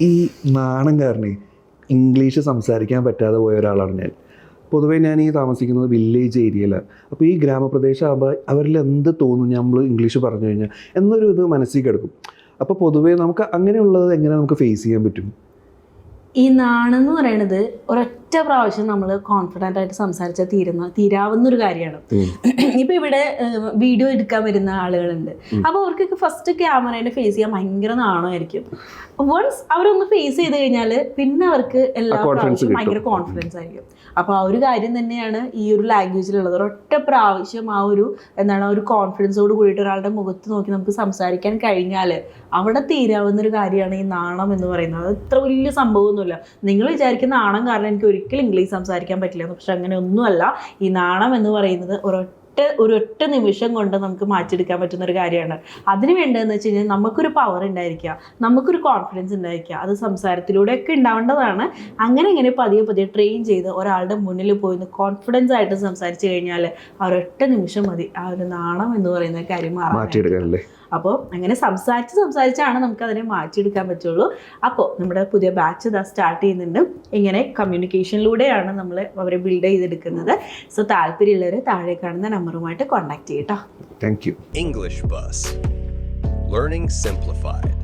ഈ നാണം കാരണേ ഇംഗ്ലീഷ് സംസാരിക്കാൻ പറ്റാതെ പോയ ഒരാളാണ് ഞാൻ. പൊതുവേ ഞാൻ ഈ താമസിക്കുന്നത് വില്ലേജ് ഏരിയയിലാണ്. അപ്പോൾ ഈ ഗ്രാമപ്രദേശമാകുമ്പോൾ അവരിൽ എന്ത് തോന്നും നമ്മൾ ഇംഗ്ലീഷ് പറഞ്ഞു കഴിഞ്ഞാൽ എന്നൊരു ഇത് മനസ്സിൽ കിടക്കും. അപ്പോൾ പൊതുവേ നമുക്ക് അങ്ങനെയുള്ളത് എങ്ങനെ നമുക്ക് ഫേസ് ചെയ്യാൻ പറ്റും? ഈ നാണെന്ന് പറയുന്നത് ഒരൊറ്റ പ്രാവശ്യം നമ്മൾ കോൺഫിഡൻ്റ് ആയിട്ട് സംസാരിച്ചാൽ തീരാവുന്നൊരു കാര്യമാണ്. ഇപ്പം ഇവിടെ വീഡിയോ എടുക്കാൻ വരുന്ന ആളുകളുണ്ട്. അപ്പോൾ അവർക്കൊക്കെ ഫസ്റ്റ് ക്യാമറേനെ ഫേസ് ചെയ്യാൻ ഭയങ്കര നാണമായിരിക്കും. വൺസ് അവരൊന്ന് ഫേസ് ചെയ്ത് കഴിഞ്ഞാൽ പിന്നെ അവർക്ക് എല്ലാ പ്രാവശ്യവും ഭയങ്കര കോൺഫിഡൻസ് ആയിരിക്കും. അപ്പോൾ ആ ഒരു കാര്യം തന്നെയാണ് ഈ ഒരു ലാംഗ്വേജിലുള്ളത്. ഒരൊറ്റ പ്രാവശ്യം ആ ഒരു കോൺഫിഡൻസോട് കൂടിയിട്ട് ഒരാളുടെ മുഖത്ത് നോക്കി നമുക്ക് സംസാരിക്കാൻ കഴിഞ്ഞാൽ അവിടെ തീരാവുന്നൊരു കാര്യമാണ് ഈ നാണം എന്ന് പറയുന്നത്. അത് ഇത്ര വലിയ സംഭവമൊന്നുമില്ല. നിങ്ങൾ വിചാരിക്കുന്ന നാണം കാരണം എനിക്ക് ഒരിക്കലും ഇംഗ്ലീഷ് സംസാരിക്കാൻ പറ്റില്ല, പക്ഷെ അങ്ങനെ ഒന്നുമല്ല. ഈ നാണം എന്ന് പറയുന്നത് ഒരൊറ്റ നിമിഷം കൊണ്ട് നമുക്ക് മാറ്റിയെടുക്കാൻ പറ്റുന്ന ഒരു കാര്യമാണ്. അതിന് വേണ്ടതെന്ന് വെച്ച് കഴിഞ്ഞാൽ നമുക്കൊരു പവർ ഉണ്ടായിരിക്കുക, നമുക്കൊരു കോൺഫിഡൻസ് ഉണ്ടായിരിക്കുക. അത് സംസാരത്തിലൂടെയൊക്കെ ഉണ്ടാവേണ്ടതാണ്. അങ്ങനെ പതിയെ ട്രെയിൻ ചെയ്ത് ഒരാളുടെ മുന്നിൽ പോയി കോൺഫിഡൻസ് ആയിട്ട് സംസാരിച്ച് കഴിഞ്ഞാൽ ആ ഒരൊറ്റ നിമിഷം മതി ആ ഒരു നാണം എന്ന് പറയുന്ന കാര്യം മാറ്റിയെടുക്കാനല്ലേ. അപ്പോൾ അങ്ങനെ സംസാരിച്ചാണ് നമുക്കതിനെ മാറ്റിയെടുക്കാൻ പറ്റുള്ളൂ. അപ്പോൾ നമ്മുടെ പുതിയ ബാച്ച് സ്റ്റാർട്ട് ചെയ്യുന്നുണ്ട്. ഇങ്ങനെ കമ്മ്യൂണിക്കേഷനിലൂടെയാണ് നമ്മൾ അവരെ ബിൽഡ് ചെയ്തെടുക്കുന്നത്. സോ താല്പര്യമുള്ളവർ താഴെ കാണുന്ന നമ്പറുമായിട്ട് കോൺടാക്ട് ചെയ്യട്ടോ. Thank you. English Bus. Learning simplified.